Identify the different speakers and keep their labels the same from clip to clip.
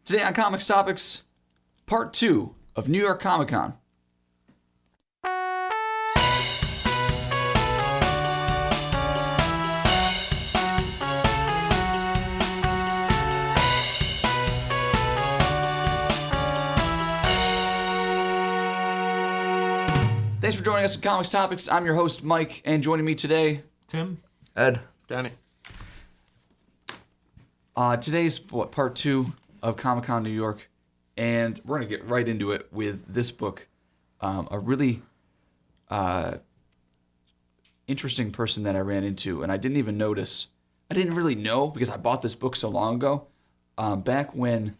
Speaker 1: Today on Comics Topics, Part 2 of New York Comic Con. Thanks for joining us at Comics Topics. I'm your host, Mike, and joining me today,
Speaker 2: Tim,
Speaker 3: Ed,
Speaker 2: Danny.
Speaker 1: Today's part 2 of Comic-Con New York, and we're going to get right into it with this book. A really interesting person that I ran into, and I didn't even notice. I didn't really know because I bought this book so long ago. Back when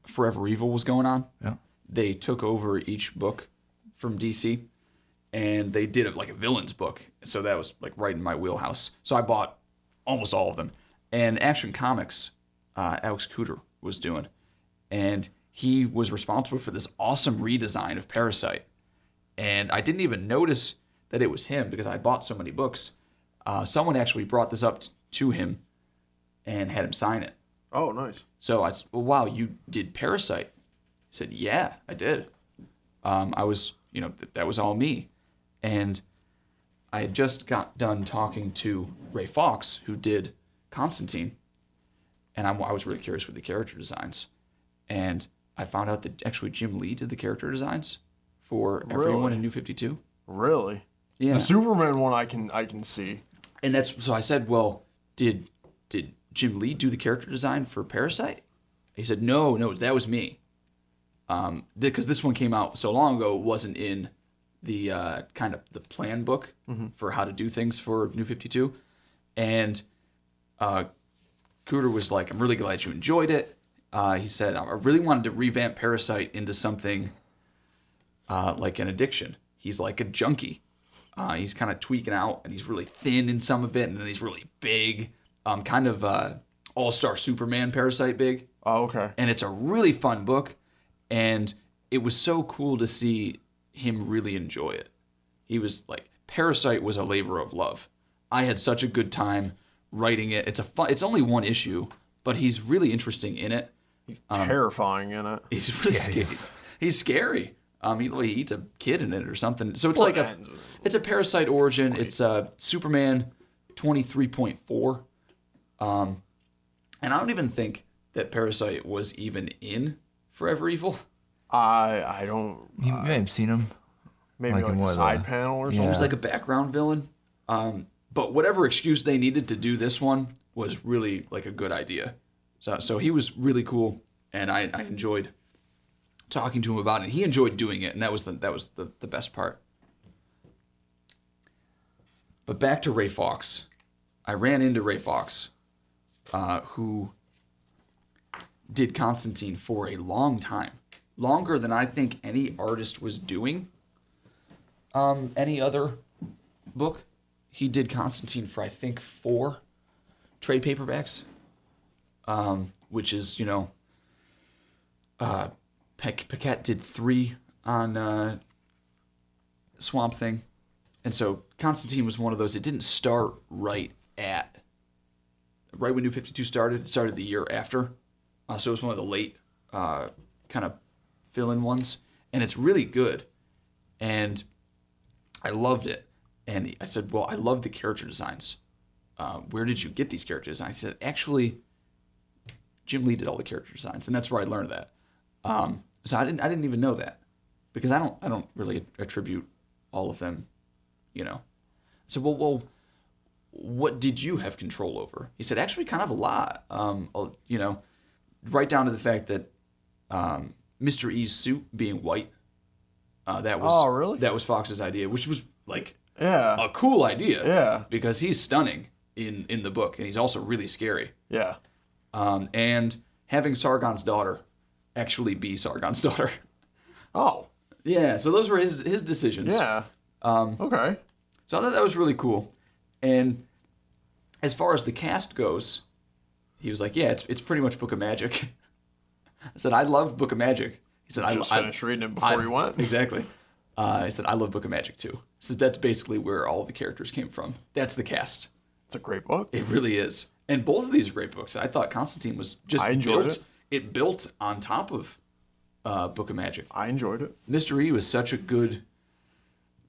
Speaker 1: Forever Evil was going on.
Speaker 3: Yeah.
Speaker 1: They took over each book from DC, and they did it like a villains book. So that was like right in my wheelhouse. So I bought almost all of them. And Action Comics, Alex Cooter was doing, and he was responsible for this awesome redesign of Parasite. And I didn't even notice that it was him because I bought so many books. Someone actually brought this up to him and had him sign it.
Speaker 2: Oh, nice.
Speaker 1: So I said, well, wow, you did Parasite. He said, yeah, I did. I was, that was all me. And I had just got done talking to Ray Fawkes, who did Constantine. And I was really curious with the character designs. And I found out that actually Jim Lee did the character designs for everyone in New 52.
Speaker 2: Really?
Speaker 1: Yeah.
Speaker 2: The Superman one I can see.
Speaker 1: And so I said, well, did Jim Lee do the character design for Parasite? He said, no, that was me. Because this one came out so long ago, it wasn't in the kind of the plan book for how to do things for New 52. And Cooter was like, I'm really glad you enjoyed it. He said, I really wanted to revamp Parasite into something like an addiction. He's like a junkie. He's kind of tweaking out, and he's really thin in some of it, and then he's really big. Kind of all-star Superman Parasite big.
Speaker 2: Oh, okay.
Speaker 1: And it's a really fun book, and it was so cool to see him really enjoy it. He was like, Parasite was a labor of love. I had such a good time writing it. It's only one issue, but he's really interesting in it.
Speaker 2: He's terrifying in it.
Speaker 1: He's really scary. He's scary. He eats a kid in it or something. So it's it's a Parasite origin. It's Superman 23.4. And I don't even think that Parasite was even in Forever Evil.
Speaker 2: I don't.
Speaker 3: You may have seen him.
Speaker 2: Maybe like a side panel or something.
Speaker 1: He was like a background villain. But whatever excuse they needed to do this one was really like a good idea. So he was really cool, and I enjoyed talking to him about it. He enjoyed doing it, and that was the best part. But back to Ray Fawkes. I ran into Ray Fawkes, who did Constantine for a long time. Longer than I think any artist was doing any other book. He did Constantine for, I think, 4 trade paperbacks, which is, Paquette did 3 on Swamp Thing. And so Constantine was one of those. It didn't start right when New 52 started. It started the year after. So it was one of the late kind of fill-in ones. And it's really good. And I loved it. And I said, well, I love the character designs. Where did you get these character designs? He said, actually, Jim Lee did all the character designs. And that's where I learned that. So I didn't even know that. Because I don't really attribute all of them, So, well, what did you have control over? He said, actually, kind of a lot. Right down to the fact that Mr. E's suit being white, that was Fox's idea, which was like a cool idea.
Speaker 2: Yeah.
Speaker 1: Because he's stunning in the book, and he's also really scary.
Speaker 2: Yeah.
Speaker 1: And having Sargon's daughter actually be Sargon's daughter.
Speaker 2: Oh.
Speaker 1: Yeah, so those were his decisions.
Speaker 2: Yeah. Okay.
Speaker 1: So I thought that was really cool. And as far as the cast goes, he was like, yeah, it's pretty much Book of Magic. I said, I love Book of Magic. He said, I
Speaker 2: just finished reading it before you went.
Speaker 1: Exactly. I said, I love Book of Magic too. So that's basically where all the characters came from. That's the cast.
Speaker 2: It's a great book.
Speaker 1: It really is. And both of these are great books. I thought Constantine was just built. It built on top of Book of Magic.
Speaker 2: I enjoyed it.
Speaker 1: Mr. E was such a good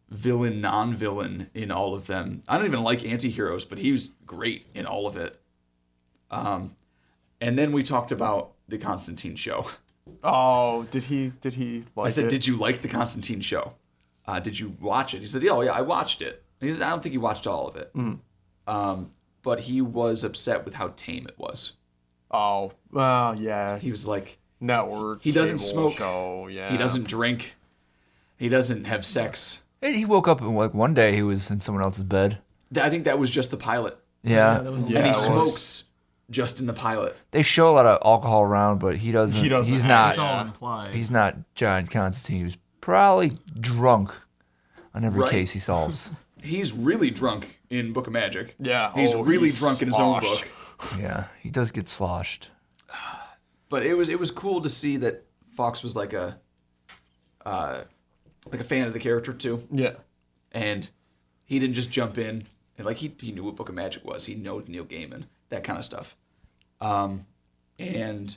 Speaker 1: villain, non-villain in all of them. I don't even like anti-heroes, but he was great in all of it. And then we talked about the Constantine show.
Speaker 2: Oh, did he like it?
Speaker 1: I said, did you like the Constantine show? Did you watch it? He said, oh, yeah, I watched it. He said, I don't think he watched all of it. But he was upset with how tame it was.
Speaker 2: Oh, well, yeah.
Speaker 1: He was like...
Speaker 2: Network.
Speaker 1: He doesn't smoke.
Speaker 2: Show, yeah.
Speaker 1: He doesn't drink. He doesn't have sex.
Speaker 3: He woke up and like one day he was in someone else's bed.
Speaker 1: I think that was just the pilot.
Speaker 3: Yeah.
Speaker 1: And he smokes just in the pilot.
Speaker 3: They show a lot of alcohol around, but he doesn't. He's not.
Speaker 4: It's all implied.
Speaker 3: He's not John Constantine. He was probably drunk on every case he solves.
Speaker 1: He's really drunk in Book of Magic.
Speaker 2: Yeah.
Speaker 1: He's really drunk in his own book.
Speaker 3: Yeah, he does get sloshed.
Speaker 1: But it was cool to see that Fox was like a fan of the character too.
Speaker 2: Yeah.
Speaker 1: And he didn't just jump in and like he knew what Book of Magic was. He knows Neil Gaiman, that kind of stuff. And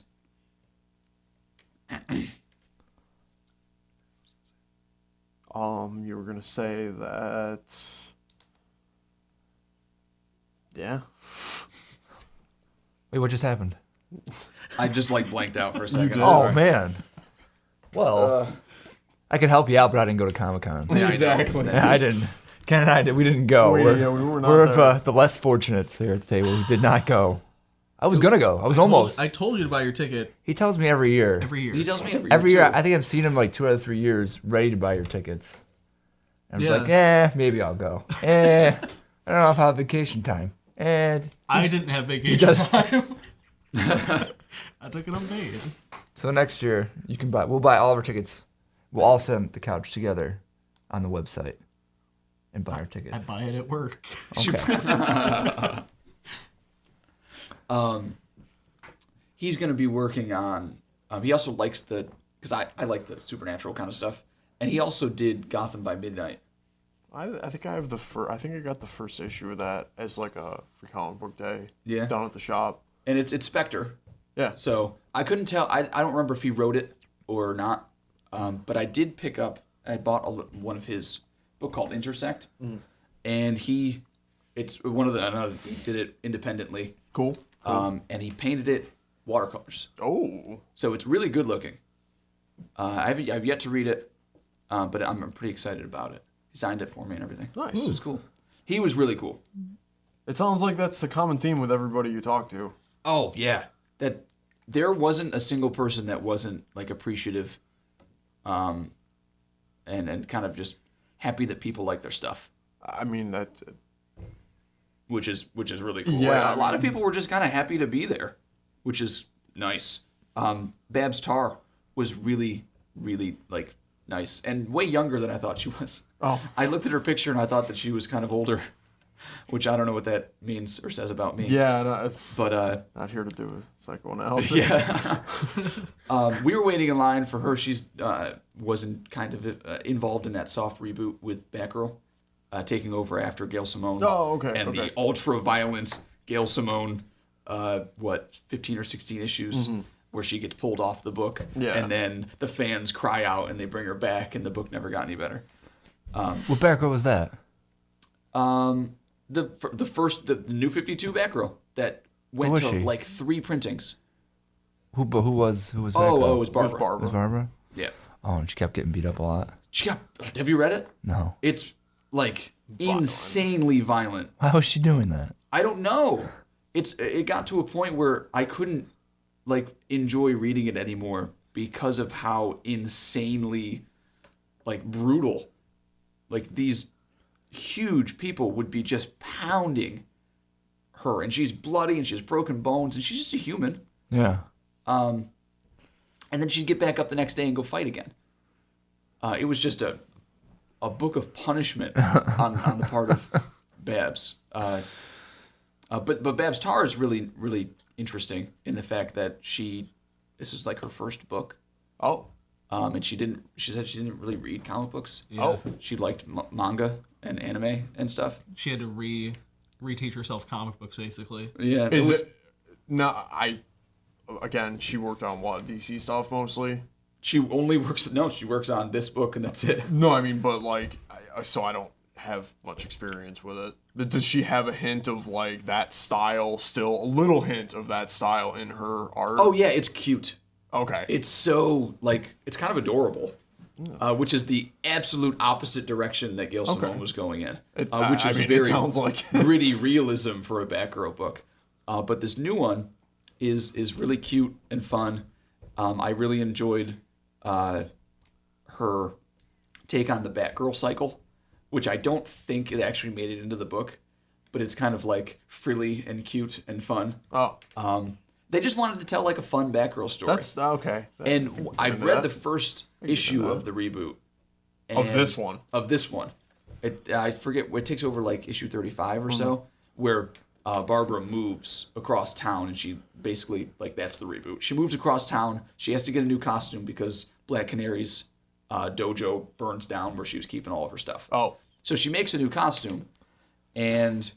Speaker 2: you were gonna say that. Yeah.
Speaker 3: Wait, what just happened?
Speaker 1: I just like blanked out for a second.
Speaker 3: Oh man. Well, I could help you out, but I didn't go to Comic-Con.
Speaker 1: Yeah,
Speaker 2: Exactly.
Speaker 3: I didn't. Ken and I did. We didn't go.
Speaker 2: We were not
Speaker 3: we're
Speaker 2: there.
Speaker 3: the less fortunates here at the table who did not go. I was gonna go. I was almost.
Speaker 4: I told you to buy your ticket
Speaker 3: He tells me every year.
Speaker 4: every year.
Speaker 1: He tells me
Speaker 3: Every year,
Speaker 1: too.
Speaker 3: I think I've seen him like 2 out of 3 years, ready to buy your tickets. And I'm just
Speaker 4: Yeah.
Speaker 3: like, maybe I'll go. I don't know if I have vacation time. And
Speaker 4: I didn't have vacation
Speaker 3: does-
Speaker 4: time. I took it unpaid.
Speaker 3: so next year, you can buy. We'll buy all of our tickets. We'll all sit on the couch together on the website and buy our
Speaker 4: I
Speaker 3: tickets.
Speaker 4: buy it at work.
Speaker 3: Okay.
Speaker 1: He's going to be working on. He also likes because I like the supernatural kind of stuff, and he also did Gotham by Midnight.
Speaker 2: I think I have I think I got the first issue of that as like a free comic book day.
Speaker 1: Yeah.
Speaker 2: Down at the shop.
Speaker 1: And it's Spectre.
Speaker 2: Yeah.
Speaker 1: So I couldn't tell. I don't remember if he wrote it or not. But I did pick up. I bought one of his book called Intersect, and it's one of the. He did it independently.
Speaker 2: Cool.
Speaker 1: And he painted it watercolors.
Speaker 2: Oh.
Speaker 1: So it's really good looking. I've yet to read it, but I'm pretty excited about it. He signed it for me and everything.
Speaker 2: Nice.
Speaker 1: It was cool. He was really cool.
Speaker 2: It sounds like that's the common theme with everybody you talk to.
Speaker 1: Oh yeah, that there wasn't a single person that wasn't like appreciative, and kind of just happy that people like their stuff.
Speaker 2: I mean that.
Speaker 1: Which is really cool.
Speaker 2: Yeah,
Speaker 1: A lot of people were just kind of happy to be there, which is nice. Babs Tarr was really, really like nice and way younger than I thought she was.
Speaker 2: Oh.
Speaker 1: I looked at her picture and I thought that she was kind of older, which I don't know what that means or saes about me.
Speaker 2: Yeah. No,
Speaker 1: But
Speaker 2: not here to do a psychoanalysis.
Speaker 1: yeah. We were waiting in line for her. She's wasn't kind of involved in that soft reboot with Batgirl, taking over after Gail Simone.
Speaker 2: Oh, okay.
Speaker 1: And the ultra-violent Gail Simone, 15 or 16 issues where she gets pulled off the book.
Speaker 2: Yeah.
Speaker 1: And then the fans cry out and they bring her back and the book never got any better.
Speaker 3: What Batgirl was that?
Speaker 1: The new 52 Batgirl that went
Speaker 3: was
Speaker 1: to
Speaker 3: she?
Speaker 1: like 3 printings.
Speaker 3: Who was Batgirl?
Speaker 1: Oh, it was
Speaker 2: It
Speaker 1: Barbara.
Speaker 2: was Barbara.
Speaker 3: It was Barbara?
Speaker 1: Yeah.
Speaker 3: Oh, and she kept getting beat up a lot.
Speaker 1: Have you read it?
Speaker 3: No.
Speaker 1: It's like insanely violent.
Speaker 3: Why was she doing that?
Speaker 1: I don't know. It got to a point where I couldn't like enjoy reading it anymore because of how insanely like brutal like these huge people would be just pounding her, and she's bloody and she has broken bones and she's just a human.
Speaker 3: Yeah.
Speaker 1: And then she'd get back up the next day and go fight again. It was just a book of punishment on the part of Babs. But Babs Tarr is really, really interesting in the fact that this is like her first book.
Speaker 2: Oh.
Speaker 1: And she said she didn't really read comic books.
Speaker 4: Yeah.
Speaker 2: Oh.
Speaker 1: She liked manga and anime and stuff.
Speaker 4: She had to reteach herself comic books, basically.
Speaker 1: Yeah.
Speaker 2: Is it? No, again, she worked on what, DC stuff mostly.
Speaker 1: She only works. No, she works on this book and that's it.
Speaker 2: No, I mean, but like, so I don't have much experience with it. But does she have a hint of like that style? Still, a little hint of that style in her art.
Speaker 1: Oh yeah, it's cute.
Speaker 2: Okay.
Speaker 1: It's so like it's kind of adorable, which is the absolute opposite direction that Gail Simone was going in, which is
Speaker 2: it
Speaker 1: very
Speaker 2: sounds like
Speaker 1: gritty realism for a Batgirl book. But this new one is really cute and fun. I really enjoyed her take on the Batgirl cycle, which I don't think it actually made it into the book, but it's kind of like frilly and cute and fun.
Speaker 2: Oh,
Speaker 1: They just wanted to tell like a fun Batgirl story.
Speaker 2: that's okay.
Speaker 1: And I've read the first issue of the reboot.
Speaker 2: Of this one.
Speaker 1: Of this one. I forget, it takes over like issue 35 or so, where Barbara moves across town and she basically, like that's the reboot. She moves across town. She has to get a new costume because Black Canary's dojo burns down where she was keeping all of her stuff.
Speaker 2: Oh,
Speaker 1: So she makes a new costume, and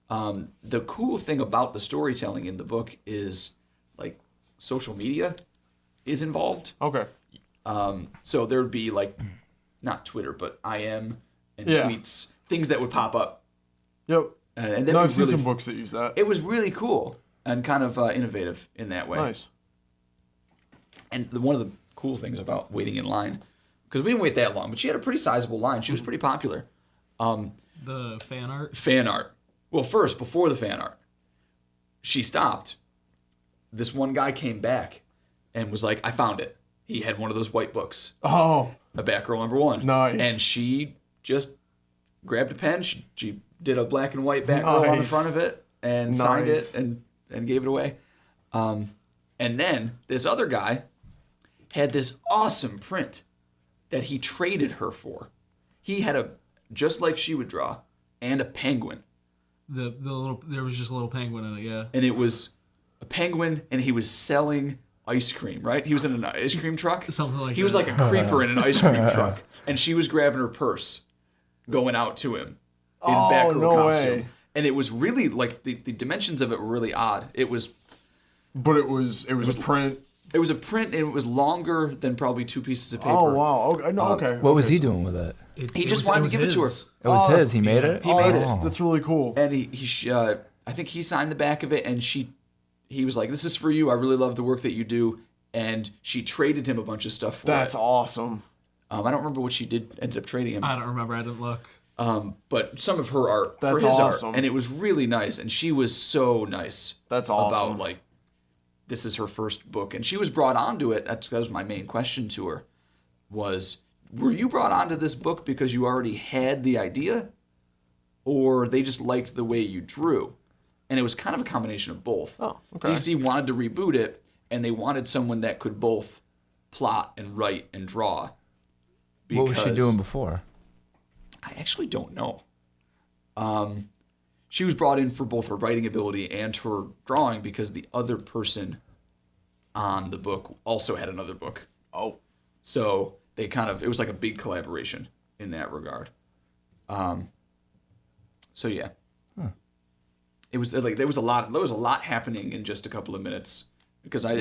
Speaker 1: the cool thing about the storytelling in the book is, like, social media is involved.
Speaker 2: okay.
Speaker 1: So there would be, like, not Twitter, but IM and
Speaker 2: Yeah.
Speaker 1: tweets, things that would pop up.
Speaker 2: Yep.
Speaker 1: And that
Speaker 2: No, I've
Speaker 1: was
Speaker 2: seen
Speaker 1: really,
Speaker 2: some books that use that.
Speaker 1: it was really cool and kind of innovative in that way.
Speaker 2: Nice.
Speaker 1: And one of the cool things about waiting in line, because we didn't wait that long, but she had a pretty sizable line. She was pretty popular.
Speaker 4: The fan art.
Speaker 1: Fan art. Well, first, before the fan art, she stopped. This one guy came back and was like, I found it. He had one of those white books,
Speaker 2: Oh,
Speaker 1: a Batgirl #1.
Speaker 2: Nice.
Speaker 1: And she just grabbed a pen. She did a black and white Batgirl on the
Speaker 2: Nice.
Speaker 1: front of it and signed
Speaker 2: Nice.
Speaker 1: it and gave it away. And then this other guy had this awesome print that he traded her for. He had a, just like she would draw, and a penguin.
Speaker 4: The little there was just a little penguin in it, yeah.
Speaker 1: And it was a penguin, and he was selling ice cream, right? He was in an ice cream truck.
Speaker 4: Something like
Speaker 1: He was
Speaker 4: that.
Speaker 1: like a creeper in an ice cream truck. And she was grabbing her purse, going out to him in Batgirl
Speaker 2: no
Speaker 1: costume.
Speaker 2: way.
Speaker 1: And it was really, like, the dimensions of it were really odd. It was
Speaker 2: but it was a print.
Speaker 1: a print, and it was longer than probably 2 pieces of paper.
Speaker 2: Oh wow. Okay. No. Okay.
Speaker 3: What was
Speaker 2: okay,
Speaker 3: he
Speaker 2: so-
Speaker 3: doing with it?
Speaker 1: He just wanted to give it to her.
Speaker 4: his.
Speaker 3: It was
Speaker 2: Oh,
Speaker 3: his. He made it.
Speaker 1: He made it.
Speaker 2: That's really cool.
Speaker 1: And I think he signed the back of it, and he was like, "This is for you. I really love the work that you do." And she traded him a bunch of stuff for
Speaker 2: That's
Speaker 1: it.
Speaker 2: awesome.
Speaker 1: I don't remember what she ended up trading him.
Speaker 4: I don't remember. I didn't look.
Speaker 1: But some of her art
Speaker 2: That's
Speaker 1: for his
Speaker 2: awesome.
Speaker 1: art, and it was really nice. And she was so nice.
Speaker 2: That's awesome.
Speaker 1: About like, this is her first book, and she was brought onto it. That was my main question to her: was, were you brought onto this book because you already had the idea, or they just liked the way you drew? And it was kind of a combination of both.
Speaker 2: Oh, okay.
Speaker 1: DC wanted to reboot it, and they wanted someone that could both plot and write and draw.
Speaker 3: What was she
Speaker 1: because-
Speaker 3: doing before?
Speaker 1: I actually don't know. She was brought in for both her writing ability and her drawing because the other person on the book also had another book.
Speaker 2: Oh.
Speaker 1: So they it was like a big collaboration in that regard. So yeah. It was like there was a lot happening in just a couple of minutes because we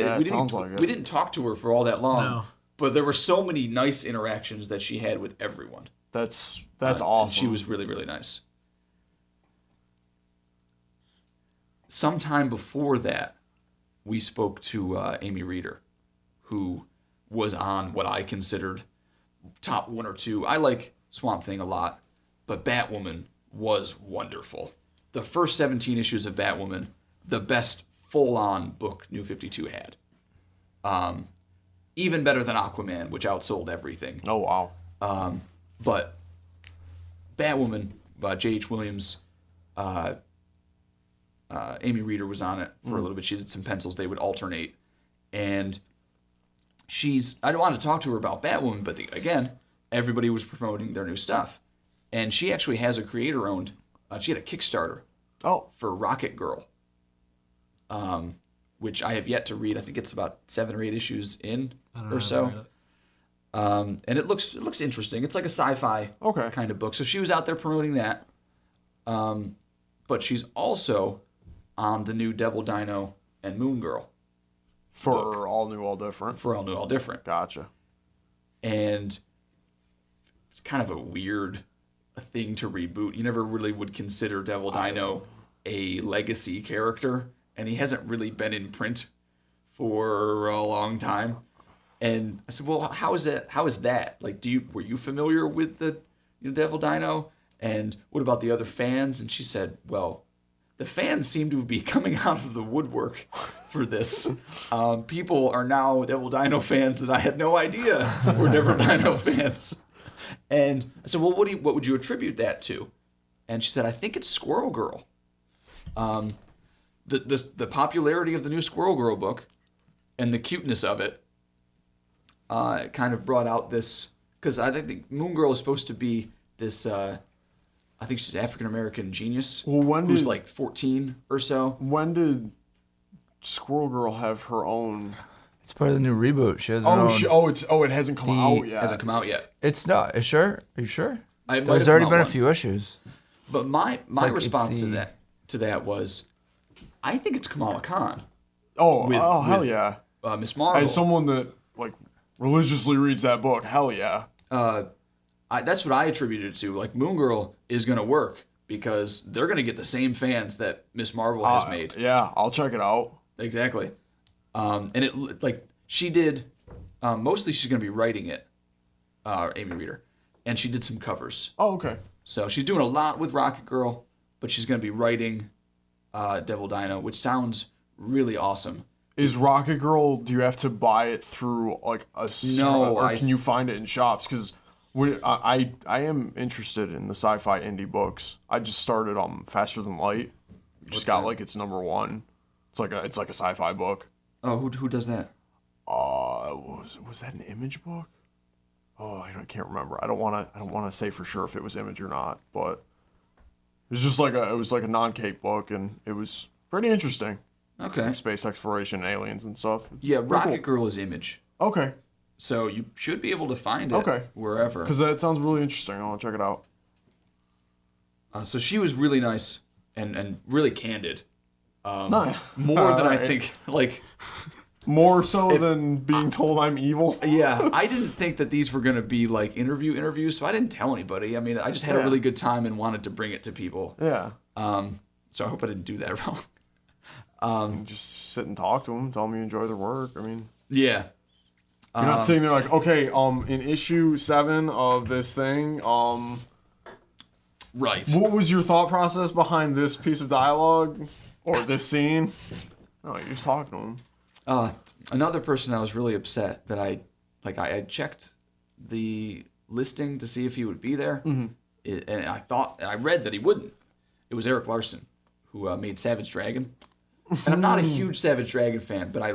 Speaker 1: didn't talk to her for all that long.
Speaker 4: No.
Speaker 1: But there were so many nice interactions that she had with everyone.
Speaker 2: That's
Speaker 1: And
Speaker 2: awesome.
Speaker 1: she was really, really nice. Sometime before that, we spoke to Amy Reeder, who was on what I considered top 1 or 2. I like Swamp Thing a lot, but Batwoman was wonderful. The first 17 issues of Batwoman, the best full-on book New 52 had. Even better than Aquaman, which outsold everything.
Speaker 2: Oh wow.
Speaker 1: But Batwoman by J.H. Williams, Amy Reeder was on it for a little bit. She did some pencils. They would alternate. And I don't want to talk to her about Batwoman, but again, everybody was promoting their new stuff. And she actually has a creator-owned, she had a Kickstarter
Speaker 2: Oh.
Speaker 1: for Rocket Girl, which I have yet to read. I think it's about 7 or 8 issues in
Speaker 4: I don't know
Speaker 1: or
Speaker 4: how to
Speaker 1: so.
Speaker 4: read it.
Speaker 1: And it looks interesting. It's like a sci-fi
Speaker 2: Okay.
Speaker 1: kind of book. So she was out there promoting that. But but she's also on the new Devil Dino and Moon Girl
Speaker 2: For All New, All Different.
Speaker 1: for All New, All Different.
Speaker 2: Gotcha.
Speaker 1: And it's kind of a weird thing to reboot. You never really would consider Devil Dino a legacy character, and he hasn't really been in print for a long time. And I said, well, how is that? How is that? Like, were you familiar with the Devil Dino? And what about the other fans? And she said, well, the fans seem to be coming out of the woodwork for this. People are now Devil Dino fans that I had no idea were Devil Dino fans. And I said, well, what would you attribute that to? And she said, I think it's Squirrel Girl. The popularity of the new Squirrel Girl book and the cuteness of it kind of brought out this, because I think Moon Girl is supposed to be this, I think she's an African-American genius who's like 14 or so.
Speaker 2: When did Squirrel Girl have her own?
Speaker 3: It's part of the new reboot. She has her own.
Speaker 2: It hasn't come out yet.
Speaker 1: Hasn't come out yet.
Speaker 3: It's not. Are you sure?
Speaker 1: There's
Speaker 3: already been a few issues.
Speaker 1: But my
Speaker 3: like
Speaker 1: response
Speaker 3: it's
Speaker 1: to that was, I think it's Kamala Khan.
Speaker 2: Hell yeah.
Speaker 1: Miss Marvel.
Speaker 2: As someone that like religiously reads that book, hell yeah.
Speaker 1: That's what I attributed it to. Like, Moon Girl is going to work because they're going to get the same fans that Miss Marvel has made.
Speaker 2: Yeah, I'll check it out.
Speaker 1: Exactly. And it, like, she did, mostly she's going to be writing it, Amy Reeder, and she did some covers.
Speaker 2: Oh, okay.
Speaker 1: So she's doing a lot with Rocket Girl, but she's going to be writing Devil Dino, which sounds really awesome.
Speaker 2: Is Rocket Girl, do you have to buy it through like a
Speaker 1: No,
Speaker 2: or can you find it in shops? Because I am interested in the sci-fi indie books. I just started Faster Than Light. Just got like its #1. It's like a sci-fi book.
Speaker 1: Oh, who does that?
Speaker 2: Was that an Image book? Oh, I can't remember. I don't want to say for sure if it was Image or not, but it was just like a non-cape book, and it was pretty interesting.
Speaker 1: Okay.
Speaker 2: Like space exploration, and aliens and stuff.
Speaker 1: Yeah,
Speaker 2: Pretty
Speaker 1: Rocket
Speaker 2: cool.
Speaker 1: Girl is Image.
Speaker 2: Okay.
Speaker 1: So you should be able to find it wherever.
Speaker 2: Because that sounds really interesting. I want to check it out.
Speaker 1: So she was really nice and really candid.
Speaker 2: Nice.
Speaker 1: More than I
Speaker 2: Alright.
Speaker 1: think, like...
Speaker 2: More so than being told I'm evil.
Speaker 1: Yeah, I didn't think that these were going to be like interviews, so I didn't tell anybody. I mean, I just had a really good time and wanted to bring it to people.
Speaker 2: Yeah.
Speaker 1: So I hope I didn't do that wrong.
Speaker 2: Just sit and talk to them. Tell them you enjoy their work. I mean,
Speaker 1: Yeah.
Speaker 2: you're not sitting there like, okay, in issue 7 of this thing,
Speaker 1: Right.
Speaker 2: what was your thought process behind this piece of dialogue or this scene? No, you're just talking to them.
Speaker 1: Another person that was really upset that I checked the listing to see if he would be there, and I read that he wouldn't. It was Eric Larson, who made Savage Dragon, and I'm not a huge Savage Dragon fan, but I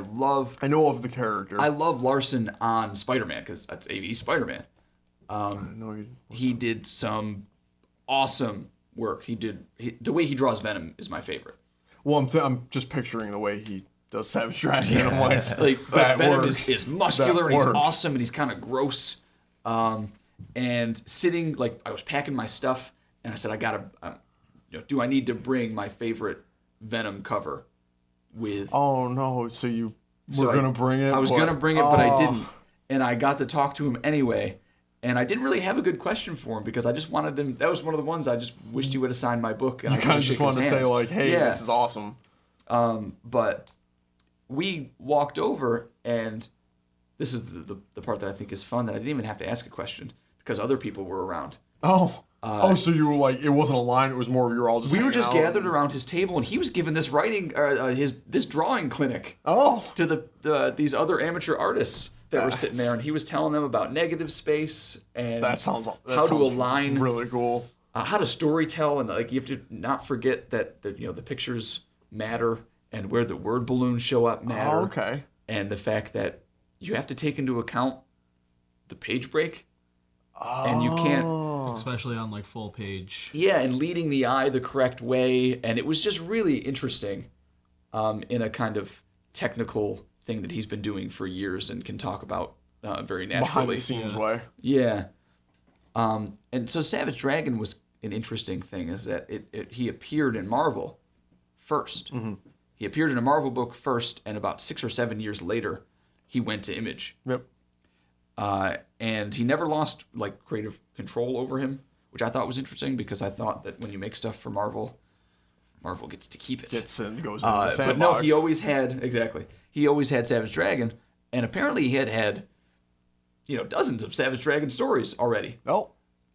Speaker 2: know of the character.
Speaker 1: I love Larson on Spider-Man because that's AV Spider-Man. He did some awesome work. The way he draws Venom is my favorite.
Speaker 2: Well, I'm just picturing the way he does Savage Dragon. And I'm like that
Speaker 1: Venom
Speaker 2: works.
Speaker 1: is muscular and he's
Speaker 2: works.
Speaker 1: awesome and he's kind of gross. And sitting, like, I was packing my stuff and I said, I gotta, do I need to bring my favorite Venom cover with?
Speaker 2: Oh no! So you were gonna bring it?
Speaker 1: I was gonna bring it, but I didn't. And I got to talk to him anyway. And I didn't really have a good question for him because I just wanted him. That was one of the ones I just wished he would have signed my book. And
Speaker 2: You
Speaker 1: I
Speaker 2: kind of just wanted to say like, "Hey,
Speaker 1: Yeah.
Speaker 2: this is awesome."
Speaker 1: But we walked over, and this is the part that I think is fun, that I didn't even have to ask a question because other people were around.
Speaker 2: So you were like, it wasn't a line; it was more you were all just.
Speaker 1: We were
Speaker 2: hanging
Speaker 1: just
Speaker 2: out.
Speaker 1: gathered around his table, and he was giving this this drawing clinic
Speaker 2: to
Speaker 1: to these other amateur artists that were sitting there, and he was telling them about negative space and
Speaker 2: that sounds
Speaker 1: align,
Speaker 2: really cool.
Speaker 1: How to storytell, and like you have to not forget that the pictures matter and where the word balloons show up matter.
Speaker 2: Oh, okay.
Speaker 1: And the fact that you have to take into account the page break, and you can't,
Speaker 4: especially on like full page.
Speaker 1: Yeah, and leading the eye the correct way, and it was just really interesting, in a kind of technical thing that he's been doing for years and can talk about very naturally.
Speaker 2: Behind the scenes way.
Speaker 1: Yeah. And so Savage Dragon was an interesting thing is that he appeared in Marvel first. He appeared in a Marvel book first, and about 6 or 7 years later, he went to Image.
Speaker 2: Yep.
Speaker 1: And he never lost like creative control over him, which I thought was interesting because I thought that when you make stuff for Marvel gets to keep it.
Speaker 2: Goes into the sandbox.
Speaker 1: But no, he always had Savage Dragon, and apparently he had dozens of Savage Dragon stories already.
Speaker 2: Oh.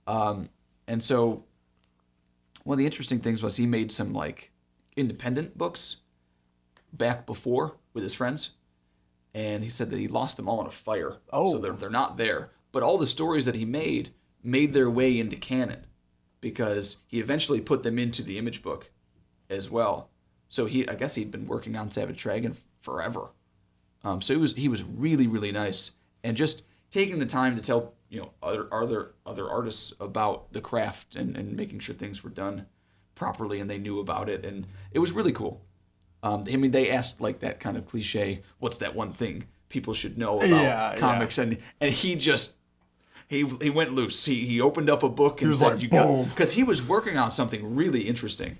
Speaker 1: And so one of the interesting things was he made some like independent books back before with his friends, and he said that he lost them all in a fire.
Speaker 2: Oh.
Speaker 1: So they're not there. But all the stories that he made their way into canon because he eventually put them into the Image book as well. So I guess he'd been working on Savage Dragon forever. So he was really, really nice, and just taking the time to tell other artists about the craft and making sure things were done properly and they knew about it, and it was really cool. They asked like that kind of cliche, what's that one thing people should know about comics, and he just he went loose. He opened up a book and said,
Speaker 2: like, boom.
Speaker 1: Because he was working on something really interesting.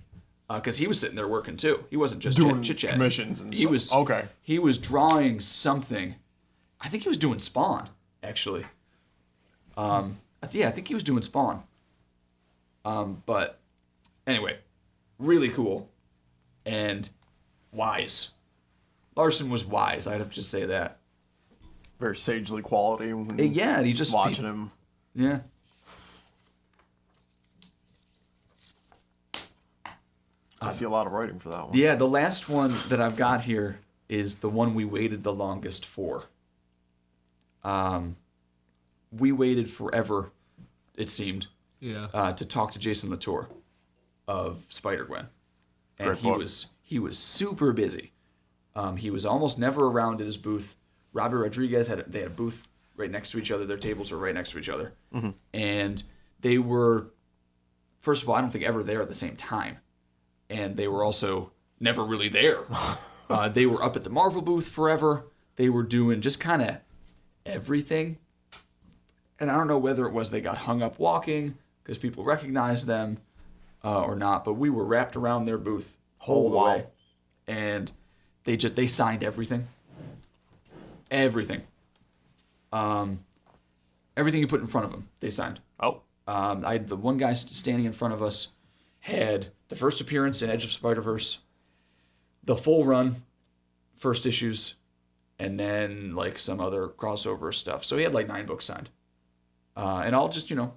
Speaker 1: Because he was sitting there working too. He wasn't just
Speaker 2: doing
Speaker 1: chit chat.
Speaker 2: commissions and stuff. Okay.
Speaker 1: He was drawing something. I think he was doing Spawn, actually. I think he was doing Spawn. But anyway, really cool and wise. Larson was wise. I'd have to just say that.
Speaker 2: Very sagely quality.
Speaker 1: Yeah, and he just
Speaker 2: watching him.
Speaker 1: Yeah.
Speaker 2: I see a lot of writing for that one.
Speaker 1: Yeah, the last one that I've got here is the one we waited the longest for. We waited forever, it seemed, to talk to Jason Latour of SpiderGwen, and
Speaker 2: Great book.
Speaker 1: he was super busy. He was almost never around at his booth. Robert Rodriguez had a booth right next to each other. Their tables were right next to each other, and they were, first of all, I don't think ever there at the same time. And they were also never really there. They were up at the Marvel booth forever. They were doing just kind of everything. And I don't know whether it was they got hung up walking because people recognized them or not. But we were wrapped around their booth all the way. And they signed everything. Everything. Everything you put in front of them, they signed.
Speaker 2: Oh.
Speaker 1: I had the one guy standing in front of us had the first appearance in Edge of Spider-Verse, the full run, first issues, and then like some other crossover stuff. So he had like 9 books signed. And I'll just, and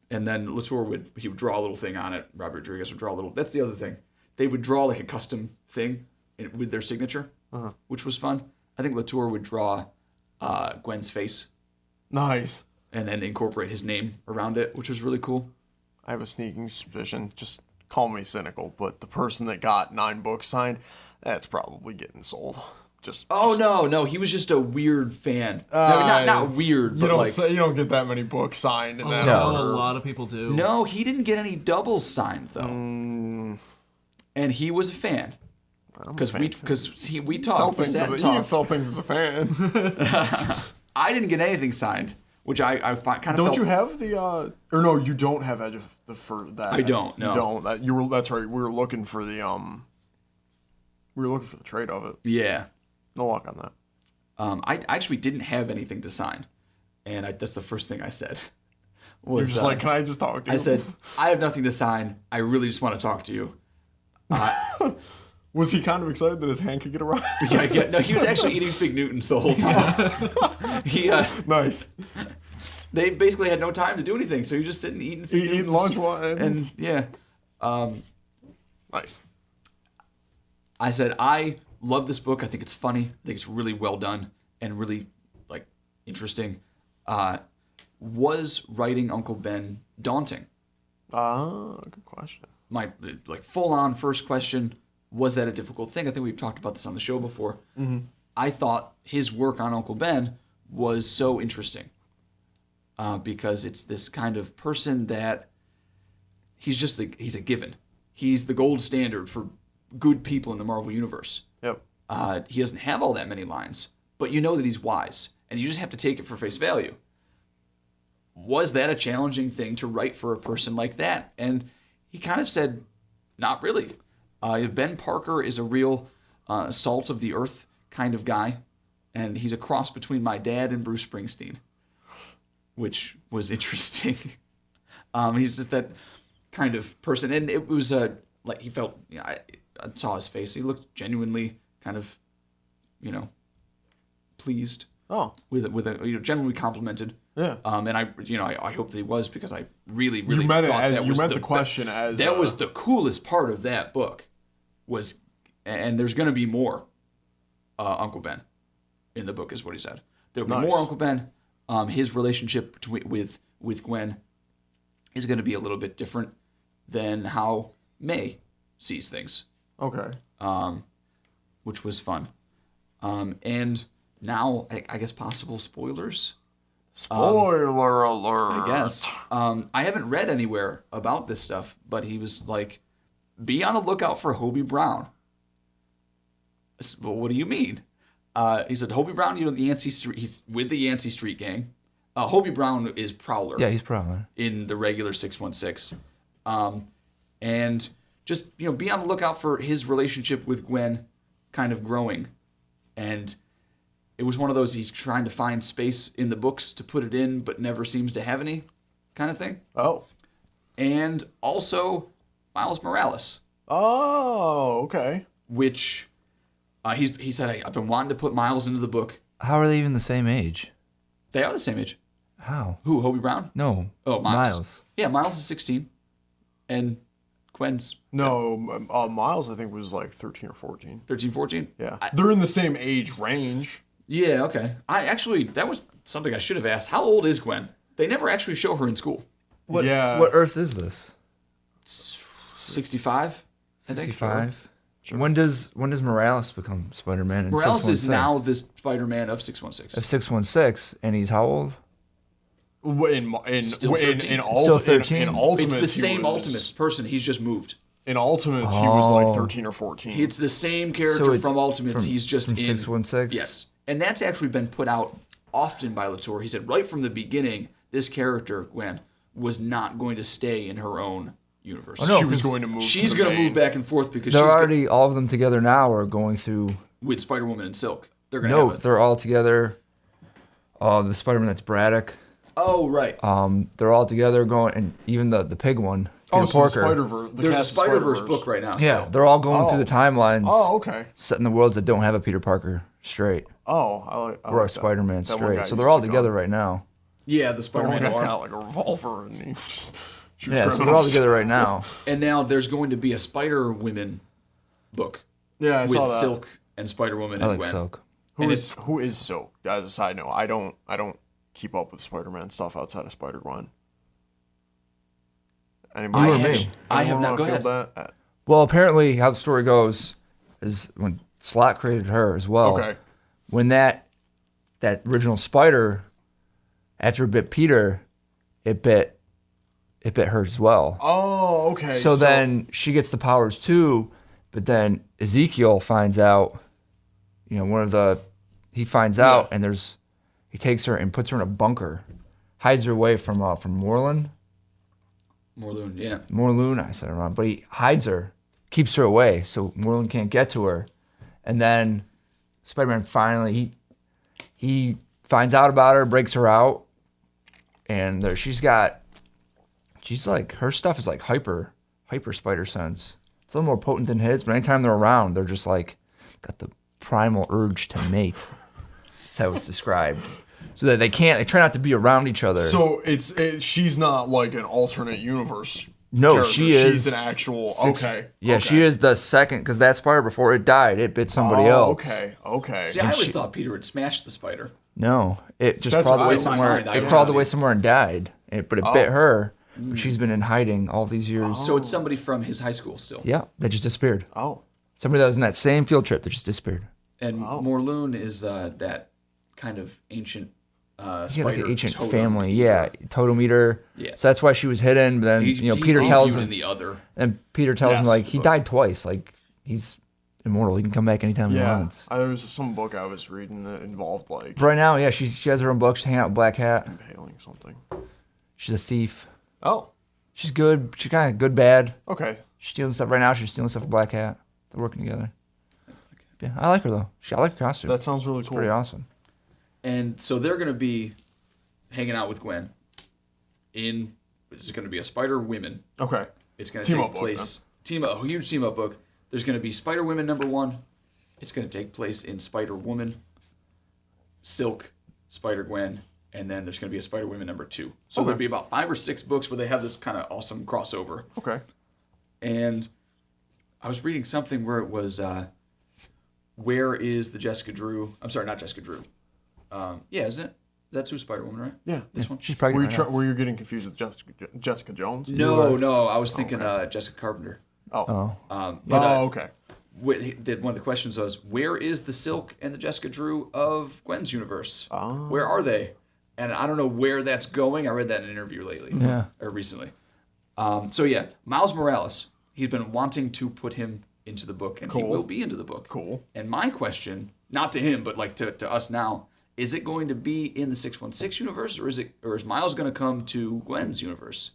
Speaker 1: then Latour would draw a little thing on it. Robert Rodriguez would draw a little. That's the other thing. They would draw like a custom thing with their signature, which was fun. I think Latour would draw Gwen's face.
Speaker 2: Nice.
Speaker 1: And then incorporate his name around it, which was really cool.
Speaker 2: I have a sneaking suspicion, just call me cynical, but the person that got 9 books signed, that's probably getting sold.
Speaker 1: No, he was just a weird fan. No, not weird, but
Speaker 2: you don't get that many books signed in that
Speaker 4: A
Speaker 2: order.
Speaker 4: lot of people do.
Speaker 1: No, he didn't get any doubles signed though. And he was a fan. Because we talked.
Speaker 2: You can sell things as a fan.
Speaker 1: I didn't get anything signed, which I kind of.
Speaker 2: Don't you have the? Or no, you don't have Edge of the for that.
Speaker 1: I don't. No,
Speaker 2: you don't. That's right. We were looking for the We were looking for the trade of it.
Speaker 1: Yeah.
Speaker 2: No luck on that.
Speaker 1: I actually didn't have anything to sign, and that's the first thing I said.
Speaker 2: You're just like, can I just talk to you?
Speaker 1: I said, I have nothing to sign. I really just want to talk to you.
Speaker 2: Was he kind of excited that his hand could get around?
Speaker 1: No, he was actually eating Fig Newtons the whole time.
Speaker 2: Nice.
Speaker 1: They basically had no time to do anything, so he was just sitting eating Fig Newtons.
Speaker 2: Eating lunch
Speaker 1: and yeah.
Speaker 2: Nice.
Speaker 1: I said, I love this book. I think it's funny. I think it's really well done and really interesting. Was writing Uncle Ben daunting?
Speaker 2: Good question.
Speaker 1: My full on first question, was that a difficult thing? I think we've talked about this on the show before. Mm-hmm. I thought his work on Uncle Ben was so interesting because it's this kind of person that he's a given. He's the gold standard for good people in the Marvel Universe.
Speaker 2: Yep.
Speaker 1: He doesn't have all that many lines, but you know that he's wise, and you just have to take it for face value. Was that a challenging thing to write for a person like that? And he kind of said, not really. Ben Parker is a real salt of the earth kind of guy, and he's a cross between my dad and Bruce Springsteen, which was interesting. He's just that kind of person, and it was like he felt. I saw his face. He looked genuinely kind of, pleased.
Speaker 2: Oh.
Speaker 1: With a genuinely complimented.
Speaker 2: Yeah.
Speaker 1: And I hope that he was, because I really
Speaker 2: You meant
Speaker 1: thought
Speaker 2: it as
Speaker 1: that
Speaker 2: you
Speaker 1: was
Speaker 2: meant the question as
Speaker 1: that was the coolest part of that book was, and there's going to be more Uncle Ben in the book, is what he said. There'll be more Uncle Ben. His relationship with Gwen is going to be a little bit different than how May sees things.
Speaker 2: Okay.
Speaker 1: Which was fun. And now, I guess, possible spoilers.
Speaker 2: Spoiler alert.
Speaker 1: I guess. I haven't read anywhere about this stuff, but he was like, be on the lookout for Hobie Brown. Well, what do you mean? He said, Hobie Brown, the Yancey Street, he's with the Yancey Street gang. Hobie Brown is Prowler.
Speaker 3: Yeah, he's Prowler.
Speaker 1: In the regular 616. And just, be on the lookout for his relationship with Gwen kind of growing. And it was one of those, he's trying to find space in the books to put it in, but never seems to have any kind of thing.
Speaker 2: Oh.
Speaker 1: And also Miles Morales.
Speaker 2: Oh, okay.
Speaker 1: Which he said, I've been wanting to put Miles into the book.
Speaker 3: How are they even the same age?
Speaker 1: They are the same age.
Speaker 3: How?
Speaker 1: Who, Hobie Brown?
Speaker 3: No.
Speaker 1: Oh,
Speaker 3: Miles.
Speaker 1: Yeah, Miles is 16. And Gwen's
Speaker 2: No, Miles I think was like 13 or 14.
Speaker 1: 13, 14?
Speaker 2: Yeah. They're in the same age range.
Speaker 1: Yeah, okay. That was something I should have asked. How old is Gwen? They never actually show her in school.
Speaker 3: What
Speaker 2: Yeah.
Speaker 3: What Earth is this?
Speaker 1: 65?
Speaker 3: 65. Sure. When does Morales become Spider-Man?
Speaker 1: Morales is now the Spider-Man of 616.
Speaker 3: Of 616, and he's how old?
Speaker 1: Still 13.
Speaker 3: Still 13?
Speaker 2: In Ultimates,
Speaker 1: It's the same Ultimates person. He's just moved.
Speaker 2: In Ultimates, he was like 13 or 14.
Speaker 1: It's the same character from Ultimates. He's just
Speaker 3: from
Speaker 1: in
Speaker 3: 616.
Speaker 1: Yes, and that's actually been put out often by Latour. He said right from the beginning, this character Gwen was not going to stay in her own universe.
Speaker 3: Oh, no,
Speaker 2: she was going to move.
Speaker 1: She's
Speaker 2: going to
Speaker 1: move back and forth because
Speaker 3: they're
Speaker 1: she's
Speaker 3: already all of them together now are going through.
Speaker 1: With Spider-Woman and Silk. They're going to have
Speaker 3: they're all together. The Spider-Man that's Braddock.
Speaker 1: Oh right.
Speaker 3: They're all together going, and even the pig one. Peter
Speaker 2: so
Speaker 3: Parker.
Speaker 2: Spider-Verse.
Speaker 1: There's a Spider-Verse book right now.
Speaker 3: Yeah,
Speaker 1: so.
Speaker 3: they're all going through the timelines.
Speaker 2: Oh, okay.
Speaker 3: Setting the worlds that don't have a Peter Parker straight.
Speaker 2: Oh, I
Speaker 3: Or a
Speaker 2: like
Speaker 3: Spider-Man
Speaker 2: that one
Speaker 3: straight.
Speaker 2: guy
Speaker 3: So they're
Speaker 2: used
Speaker 3: all
Speaker 2: to go.
Speaker 3: together right now.
Speaker 1: Yeah, the
Speaker 2: One
Speaker 1: Spider-Man
Speaker 2: guy's
Speaker 1: noir.
Speaker 2: got like a revolver and he just shoots
Speaker 3: Yeah, so they're all
Speaker 2: criminals.
Speaker 3: together right now.
Speaker 1: And now there's going to be a Spider-Woman book
Speaker 2: Yeah, I
Speaker 1: with
Speaker 2: saw that.
Speaker 1: Silk and Spider-Woman
Speaker 3: I
Speaker 1: and
Speaker 3: like
Speaker 1: Gwen.
Speaker 3: Silk.
Speaker 2: Who
Speaker 1: And
Speaker 2: is Silk? As a side note, I don't keep up with Spider-Man stuff outside of Spider-Gwen. Anybody?
Speaker 3: You or me?
Speaker 1: I have
Speaker 2: Anyone
Speaker 1: not.
Speaker 2: wanna
Speaker 1: Go
Speaker 2: field
Speaker 1: ahead.
Speaker 2: that?
Speaker 3: Well, apparently, how the story goes is when Slott created her as well.
Speaker 2: Okay.
Speaker 3: When that original spider, after it bit Peter, it bit her as well.
Speaker 2: Oh, okay.
Speaker 3: So then she gets the powers too, but then Ezekiel finds out. He finds out, and he takes her and puts her in a bunker, hides her away from Morlun.
Speaker 1: Morlun, yeah.
Speaker 3: Morlun, I said it wrong, but he hides her, keeps her away, so Morlun can't get to her. And then Spider-Man finally he finds out about her, breaks her out, and she's like her stuff is like hyper spider sense. It's a little more potent than his, but anytime they're around, they're just like got the primal urge to mate. That's how it's described. So that they try not to be around each other.
Speaker 2: So she's not like an alternate universe.
Speaker 3: No,
Speaker 2: character.
Speaker 3: she is.
Speaker 2: She's an actual. Okay.
Speaker 3: Yeah,
Speaker 2: okay.
Speaker 3: she is the second, because that spider before it died, it bit somebody else.
Speaker 2: Okay.
Speaker 1: See, I always thought Peter had smashed the spider.
Speaker 3: No, it just
Speaker 2: That's
Speaker 3: crawled
Speaker 2: what
Speaker 3: away
Speaker 2: I was
Speaker 3: somewhere.
Speaker 1: saying.
Speaker 3: It crawled away somewhere and died. But it bit her. But she's been in hiding all these years.
Speaker 1: So it's somebody from his high school still.
Speaker 3: Yeah, that just disappeared.
Speaker 2: Oh.
Speaker 3: Somebody that was in that same field trip that just disappeared.
Speaker 1: And Morlun is that kind of ancient
Speaker 3: Yeah,
Speaker 1: spider
Speaker 3: like an ancient
Speaker 1: totem.
Speaker 3: family. Yeah, totem eater.
Speaker 1: Yeah.
Speaker 3: So that's why she was hidden. But then Peter tells him.
Speaker 1: in the other.
Speaker 3: And Peter tells him
Speaker 2: Yes,
Speaker 3: like he
Speaker 2: but-
Speaker 3: died twice. Like he's immortal. He can come back anytime he
Speaker 2: Yeah.
Speaker 3: wants.
Speaker 2: There was some book I was reading that involved like
Speaker 3: Right now, yeah, she has her own book. She's hanging out with Black Hat.
Speaker 2: impaling something.
Speaker 3: She's a thief.
Speaker 2: Oh.
Speaker 3: She's good. She's kind of good bad.
Speaker 2: Okay.
Speaker 3: She's stealing stuff right now. She's stealing stuff from Black Hat. They're working together. Yeah, I like her though. I like her costume.
Speaker 2: That sounds really cool.
Speaker 3: Pretty awesome.
Speaker 1: And so they're going to be hanging out with Gwen in, it's going to be a SpiderWoman.
Speaker 2: Okay.
Speaker 1: It's going to take place, a huge team-up book. There's going to be SpiderWoman #1. It's going to take place in SpiderWoman, Silk, SpiderGwen, and then there's going to be a SpiderWoman #2. So there'll be about 5 or 6 books where they have this kind of awesome crossover.
Speaker 2: Okay.
Speaker 1: And I was reading something where it was, where is the Jessica Drew? I'm sorry, not Jessica Drew. Yeah, isn't it? That's who's Spider-Woman, right?
Speaker 2: Yeah.
Speaker 1: This one?
Speaker 3: She's pregnant.
Speaker 2: Were you getting confused with Jessica Jones?
Speaker 1: No, I was thinking Jessica Carpenter.
Speaker 2: Oh.
Speaker 1: But,
Speaker 2: okay.
Speaker 1: One of the questions was, where is the Silk and the Jessica Drew of Gwen's universe? Where are they? And I don't know where that's going. I read that in an interview lately.
Speaker 3: Yeah.
Speaker 1: Or recently. So yeah, Miles Morales. He's been wanting to put him into the book, and he will be into the book.
Speaker 2: Cool.
Speaker 1: And my question, not to him, but like to us now, is it going to be in the 616 universe, or is Miles going to come to Gwen's universe?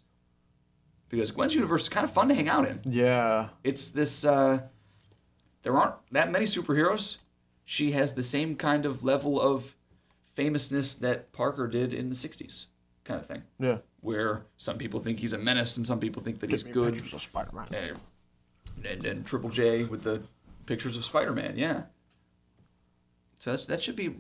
Speaker 1: Because Gwen's universe is kind of fun to hang out in.
Speaker 2: Yeah.
Speaker 1: It's this. There aren't that many superheroes. She has the same kind of level of famousness that Parker did in the 60s, kind of thing.
Speaker 2: Yeah.
Speaker 1: Where some people think he's a menace and some people think that he's good.
Speaker 2: Pictures of Spider-Man.
Speaker 1: And Triple J with the pictures of Spider-Man, yeah. So that should be a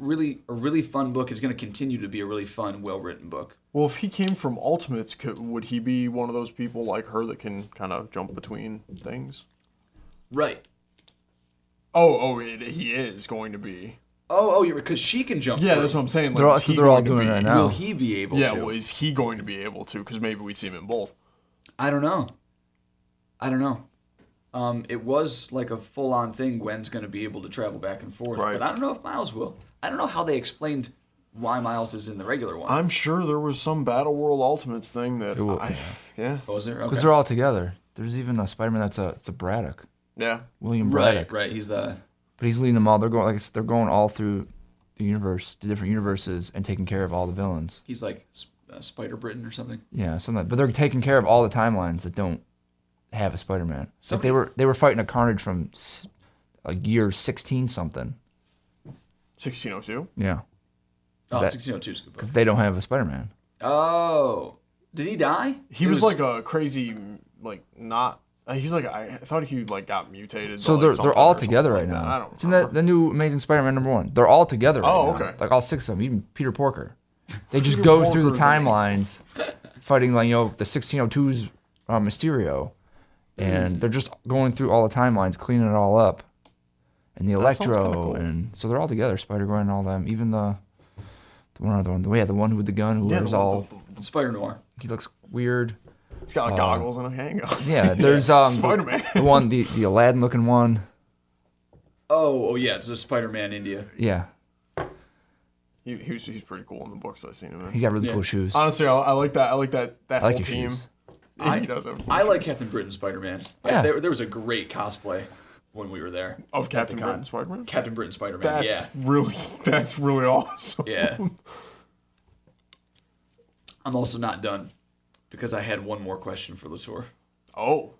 Speaker 1: really fun book. It's going to continue to be a really fun, well-written book.
Speaker 2: Well, if he came from Ultimates, would he be one of those people like her that can kind of jump between things?
Speaker 1: Right.
Speaker 2: He is going to be.
Speaker 1: You're because she can jump.
Speaker 2: Yeah,
Speaker 1: through.
Speaker 2: that's what I'm saying. Like,
Speaker 3: That's what they're all doing right now.
Speaker 1: Will he be able
Speaker 2: Yeah,
Speaker 1: to?
Speaker 2: well, is he going to be able to? Because maybe we'd see him in both.
Speaker 1: I don't know. It was like a full-on thing. Gwen's going to be able to travel back and forth,
Speaker 2: Right.
Speaker 1: but I don't know if Miles will. I don't know how they explained why Miles is in the regular one.
Speaker 2: I'm sure there was some Battle World Ultimates thing that yeah.
Speaker 1: Was there?
Speaker 3: Because
Speaker 1: Okay.
Speaker 3: they're all together. There's even a Spider-Man that's a Braddock.
Speaker 2: Yeah.
Speaker 3: William Braddock.
Speaker 1: Right. He's the.
Speaker 3: But he's leading them all. They're going they're going all through the universe, the different universes, and taking care of all the villains.
Speaker 1: He's like Spider Britain or something.
Speaker 3: Yeah, something. But they're taking care of all the timelines that don't have a Spider-Man. Like
Speaker 1: Somebody-
Speaker 3: they were fighting a Carnage from a year 16 something.
Speaker 2: 1602.
Speaker 3: Yeah,
Speaker 1: Oh,
Speaker 3: that-
Speaker 1: 1602 is a good book.
Speaker 3: because they don't have a Spider-Man.
Speaker 1: Oh, did he die?
Speaker 2: He was like a crazy, like not. He's like I thought he like got mutated.
Speaker 3: So
Speaker 2: to, like,
Speaker 3: they're
Speaker 2: something
Speaker 3: all
Speaker 2: or something
Speaker 3: together
Speaker 2: like
Speaker 3: right
Speaker 2: that.
Speaker 3: now.
Speaker 2: I don't
Speaker 3: It's in
Speaker 2: remember.
Speaker 3: the new Amazing Spider-Man #1. They're all together right
Speaker 2: Oh,
Speaker 3: now.
Speaker 2: okay.
Speaker 3: Like all 6 of them, even Peter Porker. They just
Speaker 2: Peter
Speaker 3: go through the
Speaker 2: Porker is
Speaker 3: timelines, fighting like the 1602's Mysterio, and they're just going through all the timelines, cleaning it all up, and the
Speaker 2: That sounds kinda
Speaker 3: Electro,
Speaker 2: cool.
Speaker 3: and so they're all together. Spider-Gwen and all them, even the one other one. The one with the gun who wears all.
Speaker 1: Spider Noir.
Speaker 3: He looks weird.
Speaker 2: He's got like goggles and a handgun.
Speaker 3: Yeah, there's
Speaker 2: Spider-Man.
Speaker 3: the one, the Aladdin looking one.
Speaker 1: Oh yeah, it's a Spider-Man India.
Speaker 3: Yeah,
Speaker 2: He's pretty cool in the books I've seen him in.
Speaker 3: he's got really
Speaker 1: Yeah.
Speaker 3: cool shoes.
Speaker 2: Honestly, I like that. I like that
Speaker 3: I like
Speaker 2: whole
Speaker 3: your
Speaker 2: team.
Speaker 3: shoes.
Speaker 2: He does have. Cool
Speaker 1: I like
Speaker 2: shoes.
Speaker 1: Captain Britain Spider-Man.
Speaker 3: Yeah.
Speaker 1: There was a great cosplay when we were there.
Speaker 2: Of
Speaker 1: at
Speaker 2: Captain
Speaker 1: the con.
Speaker 2: Britain Spider-Man.
Speaker 1: Captain Britain Spider-Man.
Speaker 2: That's really awesome.
Speaker 1: Yeah. I'm also not done because I had one more question for Latour.
Speaker 2: Oh.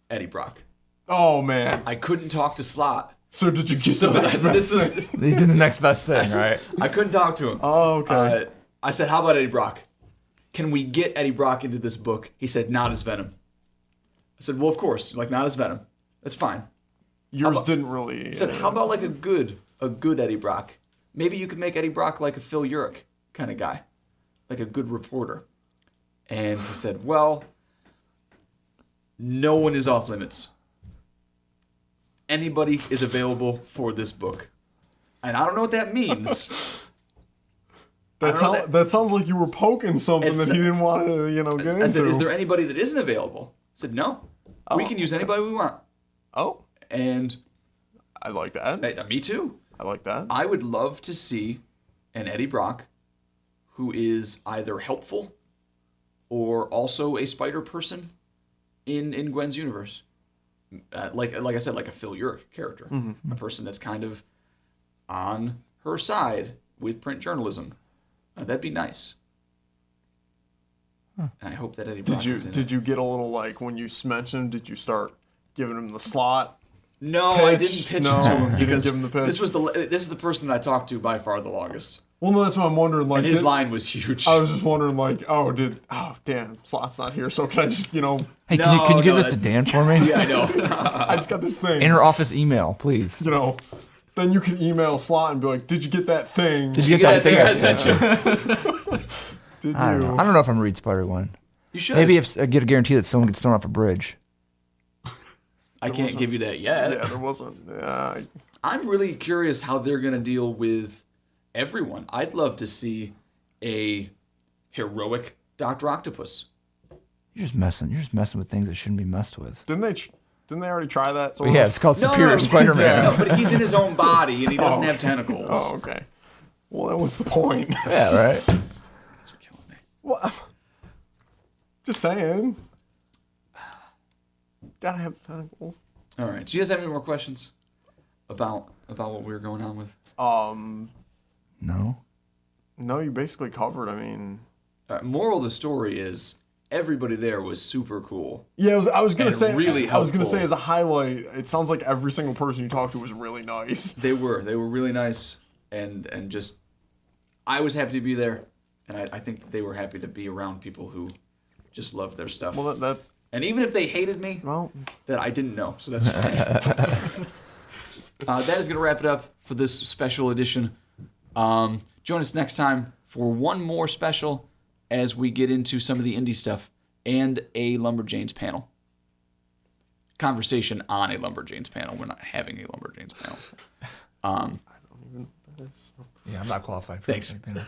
Speaker 1: Eddie Brock.
Speaker 2: Oh man.
Speaker 1: I couldn't talk to Slot.
Speaker 2: So did you get
Speaker 1: So
Speaker 2: the next
Speaker 1: this
Speaker 2: best
Speaker 1: was.
Speaker 2: thing?
Speaker 3: He's doing the next best thing, right?
Speaker 1: I couldn't talk to him.
Speaker 2: Oh, okay.
Speaker 1: I said, "How about Eddie Brock? Can we get Eddie Brock into this book?" He said, "Not as Venom." I said, "Well, of course, like not as Venom. That's fine."
Speaker 2: Yours didn't really.
Speaker 1: He said, "How about like a good Eddie Brock? Maybe you could make Eddie Brock like a Phil Urich kind of guy, like a good reporter." And he said, "Well, no one is off limits. Anybody is available for this book." And I don't know what that means.
Speaker 2: that,
Speaker 1: I don't know
Speaker 2: that sounds like you were poking something
Speaker 1: It's-
Speaker 2: that he didn't want to, get
Speaker 1: I said,
Speaker 2: into.
Speaker 1: "Is there anybody that isn't available?" I said, "No. We can use anybody we want."
Speaker 2: Oh,
Speaker 1: And
Speaker 2: I like that.
Speaker 1: me too.
Speaker 2: I like that.
Speaker 1: I would love to see an Eddie Brock who is either helpful or also a spider person in Gwen's universe. Like I said, like a Phil Urich character. A person that's kind of on her side with print journalism. That'd be nice. And I hope that Eddie Brock is in
Speaker 2: Did
Speaker 1: it.
Speaker 2: you get a little like when you mentioned him? Did you start giving him the slot?
Speaker 1: No,
Speaker 2: pitch?
Speaker 1: I didn't pitch
Speaker 2: No,
Speaker 1: it to him
Speaker 2: you didn't
Speaker 1: because
Speaker 2: give him the pitch?
Speaker 1: this is the person that I talked to by far the longest.
Speaker 2: Well, no, that's what I'm wondering. Like,
Speaker 1: And his line was huge.
Speaker 2: I was just wondering, like, damn, slot's not here, so can I just,
Speaker 3: Hey,
Speaker 1: No,
Speaker 3: can you give
Speaker 1: no,
Speaker 3: this to Dan for me?
Speaker 1: Yeah, I know.
Speaker 2: I just got this thing.
Speaker 3: Inter-office email, please.
Speaker 2: Then you can email Slot and be like, did you get that thing?
Speaker 3: Did you get that thing?
Speaker 1: I sent you.
Speaker 2: Did
Speaker 3: I don't know. I don't know if I'm gonna read Spider-Gwen.
Speaker 1: You should.
Speaker 3: Maybe if I get a guarantee that someone gets thrown off a bridge.
Speaker 1: I can't give you that yet.
Speaker 2: Yeah, there wasn't. Yeah,
Speaker 1: I'm really curious how they're going to deal with everyone. I'd love to see a heroic Dr. Octopus.
Speaker 3: You're just messing with things that shouldn't be messed with.
Speaker 2: didn't they already try that?
Speaker 3: But yeah, it's called
Speaker 1: No,
Speaker 3: Superior
Speaker 1: no,
Speaker 3: Spider-Man.
Speaker 1: No, but he's in his own body and he doesn't have tentacles.
Speaker 2: Oh, okay. Well, that was the point.
Speaker 3: Yeah, right.
Speaker 1: Guys are killing me.
Speaker 2: Well, just saying. Gotta have tentacles.
Speaker 1: All right. Do you guys have any more questions about what we were going on with?
Speaker 3: No.
Speaker 2: No, you basically covered. I mean,
Speaker 1: Moral of the story is everybody there was super cool.
Speaker 2: yeah, I was gonna
Speaker 1: And
Speaker 2: say.
Speaker 1: really
Speaker 2: I was gonna
Speaker 1: helpful.
Speaker 2: say as a highlight, it sounds like every single person you talked to was really nice.
Speaker 1: They were really nice and just I was happy to be there, and I think they were happy to be around people who just loved their stuff.
Speaker 2: Well, that
Speaker 1: And even if they hated me,
Speaker 2: well,
Speaker 1: that I didn't know, so that's fine. That is going to wrap it up for this special edition. Join us next time for one more special as we get into some of the indie stuff and a Lumberjanes panel. Conversation on a Lumberjanes panel. We're not having a Lumberjanes panel.
Speaker 2: I don't even know what that is.
Speaker 3: Yeah, I'm not qualified for
Speaker 1: Thanks.
Speaker 3: anything.